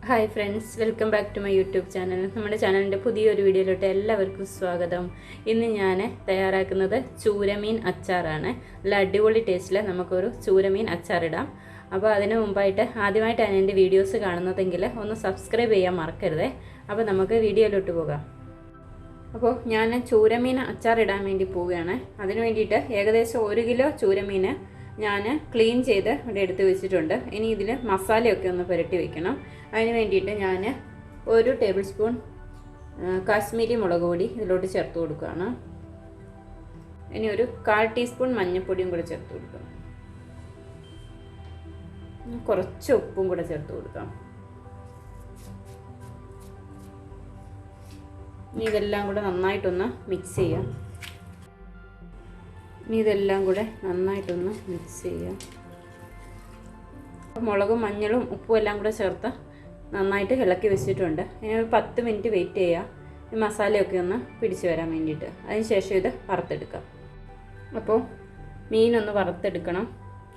Hi friends, welcome back to my YouTube channel. നമ്മുടെ ചാനലിൻ്റെ പുതിയൊരു വീഡിയോയിലോട്ട് എല്ലാവർക്കും സ്വാഗതം. ഇന്ന് ഞാൻ തയ്യാറാക്കുന്നത് ചൂരമീൻ അച്ചാറാണ്. നല്ല അടിപൊളി ടേസ്റ്റിൽ നമുക്കൊരു ചൂരമീൻ അച്ചാറിടാം. അപ്പോൾ അതിന് മുമ്പായിട്ട് ആദ്യമായിട്ടാണ് എൻ്റെ വീഡിയോസ് കാണുന്നതെങ്കിൽ ഒന്ന് സബ്സ്ക്രൈബ് ചെയ്യാൻ മറക്കരുത്. അപ്പോൾ നമുക്ക് വീഡിയോയിലോട്ട് പോകാം. അപ്പോൾ ഞാൻ ചൂരമീൻ അച്ചാറിടാൻ വേണ്ടി പോവുകയാണ്. അതിന് വേണ്ടിയിട്ട് ഏകദേശം 1 കിലോ ചൂരമീൻ ഞാൻ ക്ലീൻ ചെയ്ത് ഇവിടെ എടുത്ത് വെച്ചിട്ടുണ്ട്. ഇനി ഇതിൽ മസാലയൊക്കെ ഒന്ന് പുരട്ടി വെക്കണം. അതിന് വേണ്ടിയിട്ട് ഞാൻ 1 ടേബിൾ സ്പൂൺ കാശ്മീരി മുളക് പൊടി ഇതിലോട്ട് ചേർത്ത് കൊടുക്കുകയാണ്. ഇനി ഒരു 1/4 ടീസ്പൂൺ മഞ്ഞൾപ്പൊടിയും കൂടെ ചേർത്ത് കൊടുക്കാം. കുറച്ച് ഉപ്പും കൂടെ ചേർത്ത് കൊടുക്കാം. ഇനി ഇതെല്ലാം കൂടെ നന്നായിട്ടൊന്ന് മിക്സ് ചെയ്യാം. ഇനി ഇതെല്ലാം കൂടെ നന്നായിട്ടൊന്ന് മിക്സ് ചെയ്യാം. മുളകും മഞ്ഞളും ഉപ്പും എല്ലാം കൂടെ ചേർത്ത് നന്നായിട്ട് ഇളക്കി വെച്ചിട്ടുണ്ട്. ഇനി ഒരു 10 മിനിറ്റ് വെയിറ്റ് ചെയ്യാം, ഈ മസാലയൊക്കെ ഒന്ന് പിടിച്ച് വരാൻ വേണ്ടിയിട്ട്. അതിന് ശേഷം ഇത് വറുത്തെടുക്കാം. അപ്പോൾ മീനൊന്ന് വറുത്തെടുക്കണം.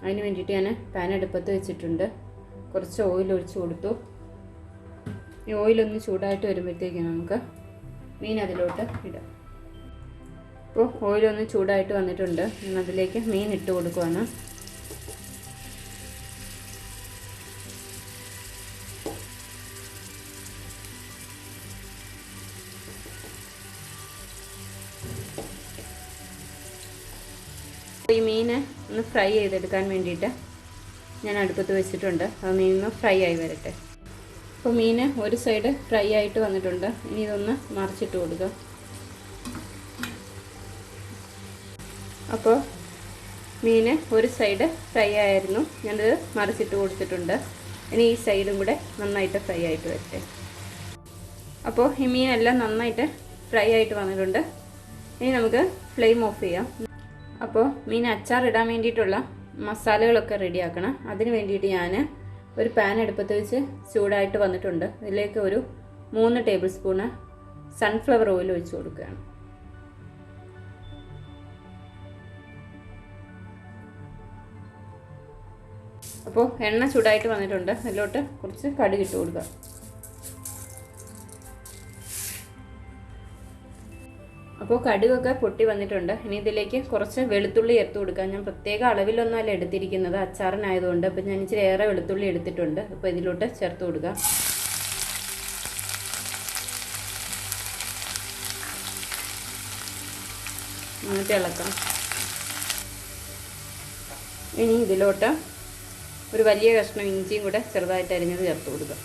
അതിന് വേണ്ടിയിട്ട് ഞാൻ പാൻ അടുപ്പത്ത് വെച്ചിട്ടുണ്ട്. കുറച്ച് ഓയിൽ ഒഴിച്ച് കൊടുത്തു. ഈ ഓയിലൊന്ന് ചൂടായിട്ട് വരുമ്പോഴത്തേക്ക് നമുക്ക് മീൻ അതിലോട്ട് ഇടാം. അപ്പോൾ ഓയിലൊന്ന് ചൂടായിട്ട് വന്നിട്ടുണ്ട്. അതിലേക്ക് മീൻ ഇട്ട് കൊടുക്കുവാണ്. ഈ മീൻ ഒന്ന് ഫ്രൈ ചെയ്തെടുക്കാൻ വേണ്ടിയിട്ട് ഞാൻ അടുപ്പത്ത് വെച്ചിട്ടുണ്ട്. ആ മീൻ ഒന്ന് ഫ്രൈ ആയി വരട്ടെ. അപ്പോൾ മീൻ ഒരു സൈഡ് ഫ്രൈ ആയിട്ട് വന്നിട്ടുണ്ട്. ഇനി ഇതൊന്ന് മറിച്ചിട്ട് കൊടുക്കുക. അപ്പോൾ മീൻ ഒരു സൈഡ് ഫ്രൈ ആയിരുന്നു, ഞാനത് മറിച്ചിട്ട് കൊടുത്തിട്ടുണ്ട്. ഇനി ഈ സൈഡും കൂടെ നന്നായിട്ട് ഫ്രൈ ആയിട്ട് വരട്ടെ. അപ്പോൾ ഈ മീനെല്ലാം നന്നായിട്ട് ഫ്രൈ ആയിട്ട് വന്നിട്ടുണ്ട്. ഇനി നമുക്ക് ഫ്ലെയിം ഓഫ് ചെയ്യാം. അപ്പോൾ മീൻ അച്ചാർ ഇടാൻ വേണ്ടിയിട്ടുള്ള മസാലകളൊക്കെ റെഡിയാക്കണം. അതിന് വേണ്ടിയിട്ട് ഞാൻ ഒരു പാൻ അടുപ്പത്ത് വെച്ച് ചൂടായിട്ട് വന്നിട്ടുണ്ട്. ഇതിലേക്ക് ഒരു 3 ടേബിൾ സ്പൂണ് സൺഫ്ലവർ ഓയിൽ ഒഴിച്ച് കൊടുക്കുകയാണ്. അപ്പോൾ എണ്ണ ചൂടായിട്ട് വന്നിട്ടുണ്ട്. അതിലോട്ട് കുറച്ച് കടുക് ഇട്ട് കൊടുക്കുക. അപ്പോൾ കടുകൊക്കെ പൊട്ടി വന്നിട്ടുണ്ട്. ഇനി ഇതിലേക്ക് കുറച്ച് വെളുത്തുള്ളി ചേർത്ത് കൊടുക്കുക. ഞാൻ പ്രത്യേക അളവിലൊന്നുമല്ല എടുത്തിരിക്കുന്നത്, അച്ചാറിനായതുകൊണ്ട്. അപ്പോൾ ഞാൻ ഇച്ചിരി ഏറെ വെളുത്തുള്ളി എടുത്തിട്ടുണ്ട്. അപ്പോൾ ഇതിലോട്ട് ചേർത്ത് കൊടുക്കുക. എന്നിട്ട് ഇളക്കാം. ഇനി ഇതിലോട്ട് ഒരു വലിയ കഷ്ണം ഇഞ്ചിയും കൂടെ ചെറുതായിട്ട് അരിഞ്ഞത് ചേർത്ത് കൊടുക്കുക.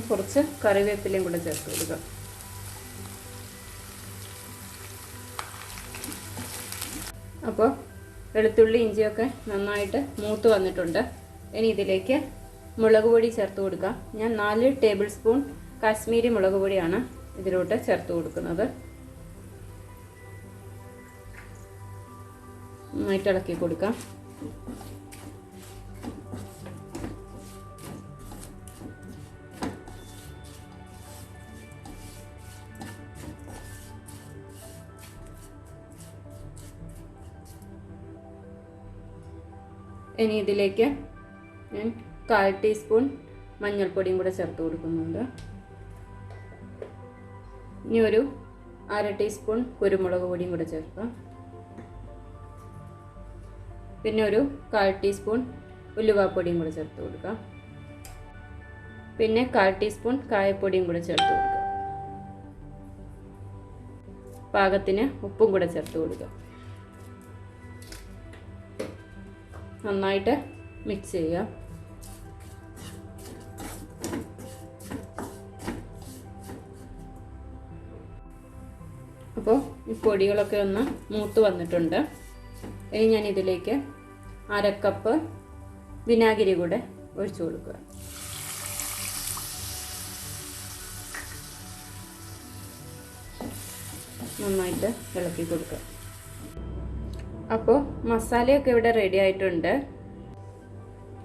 കുറച്ച് കറിവേപ്പിലയും കൂടെ ചേർത്ത് കൊടുക്കുക. അപ്പോൾ വെളുത്തുള്ളി ഇഞ്ചിയൊക്കെ നന്നായിട്ട് മൂത്ത് വന്നിട്ടുണ്ട്. ഇനി ഇതിലേക്ക് മുളക് പൊടി ചേർത്ത് കൊടുക്കാം. ഞാൻ 4 ടേബിൾ സ്പൂൺ കാശ്മീരി മുളക് പൊടിയാണ് ഇതിലോട്ട് ചേർത്ത് കൊടുക്കുന്നത്. നന്നായിട്ട് ഇളക്കി കൊടുക്കാം. ഇനി ഇതിലേക്ക് ഞാൻ 1/4 ടീസ്പൂൺ മഞ്ഞൾപ്പൊടിയും കൂടെ ചേർത്ത് കൊടുക്കുന്നുണ്ട്. ഇനി ഒരു 1/2 ടീസ്പൂൺ കുരുമുളക് പൊടിയും കൂടെ ചേർക്കാം. പിന്നെ ഒരു 1/4 ടീസ്പൂൺ ഉലുവാപ്പൊടിയും കൂടെ ചേർത്ത് കൊടുക്കാം. പിന്നെ 1/4 ടീസ്പൂൺ കായപ്പൊടിയും കൂടെ ചേർത്ത് കൊടുക്കുക. പാകത്തിന് ഉപ്പും കൂടെ ചേർത്ത് കൊടുക്കുക. നന്നായിട്ട് മിക്സ് ചെയ്യുക. അപ്പോൾ ഈ പൊടികളൊക്കെ ഒന്ന് മൂത്ത് വന്നിട്ടുണ്ട്. ഇനി ഞാൻ ഇതിലേക്ക് 1/2 കപ്പ് വിനാഗിരി കൂടെ ഒഴിച്ചു കൊടുക്കുക. നന്നായിട്ട് ഇളക്കി കൊടുക്കുക. അപ്പോൾ മസാലയൊക്കെ ഇവിടെ റെഡി ആയിട്ടുണ്ട്.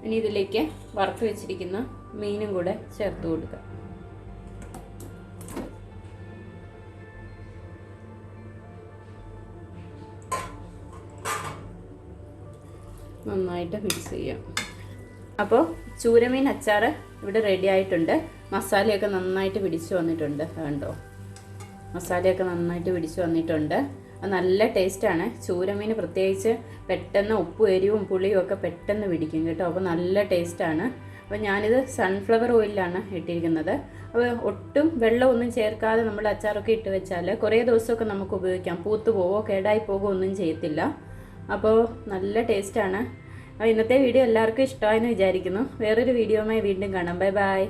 ഇനി ഇതിലേക്ക് വറുത്ത് വെച്ചിരിക്കുന്ന മീനും കൂടെ ചേർത്ത് കൊടുക്കുക. നന്നായിട്ട് മിക്സ് ചെയ്യാം. അപ്പോൾ ചൂരമീൻ അച്ചാർ ഇവിടെ റെഡി ആയിട്ടുണ്ട്. മസാലയൊക്കെ നന്നായിട്ട് പിടിച്ചു വന്നിട്ടുണ്ട്. കണ്ടോ, മസാലയൊക്കെ നന്നായിട്ട് പിടിച്ചു വന്നിട്ടുണ്ട്. അത് നല്ല ടേസ്റ്റാണ്. ചൂരമീൻ പ്രത്യേകിച്ച് പെട്ടെന്ന് ഉപ്പും എരിവും പുളിയും ഒക്കെ പെട്ടെന്ന് പിടിക്കും കേട്ടോ. അപ്പോൾ നല്ല ടേസ്റ്റാണ്. അപ്പോൾ ഞാനിത് സൺഫ്ലവർ ഓയിലാണ് ഇട്ടിരിക്കുന്നത്. അപ്പോൾ ഒട്ടും വെള്ളമൊന്നും ചേർക്കാതെ നമ്മൾ അച്ചാറൊക്കെ ഇട്ട് വെച്ചാൽ കുറേ ദിവസമൊക്കെ നമുക്ക് ഉപയോഗിക്കാം. പൂത്ത് പോവോ കേടായി പോവോ ഒന്നും ചെയ്യത്തില്ല. അപ്പോൾ നല്ല ടേസ്റ്റാണ്. അപ്പോൾ ഇന്നത്തെ വീഡിയോ എല്ലാവർക്കും ഇഷ്ടമായെന്ന് വിചാരിക്കുന്നു. വേറൊരു വീഡിയോയുമായി വീണ്ടും കാണാം. Bye bye.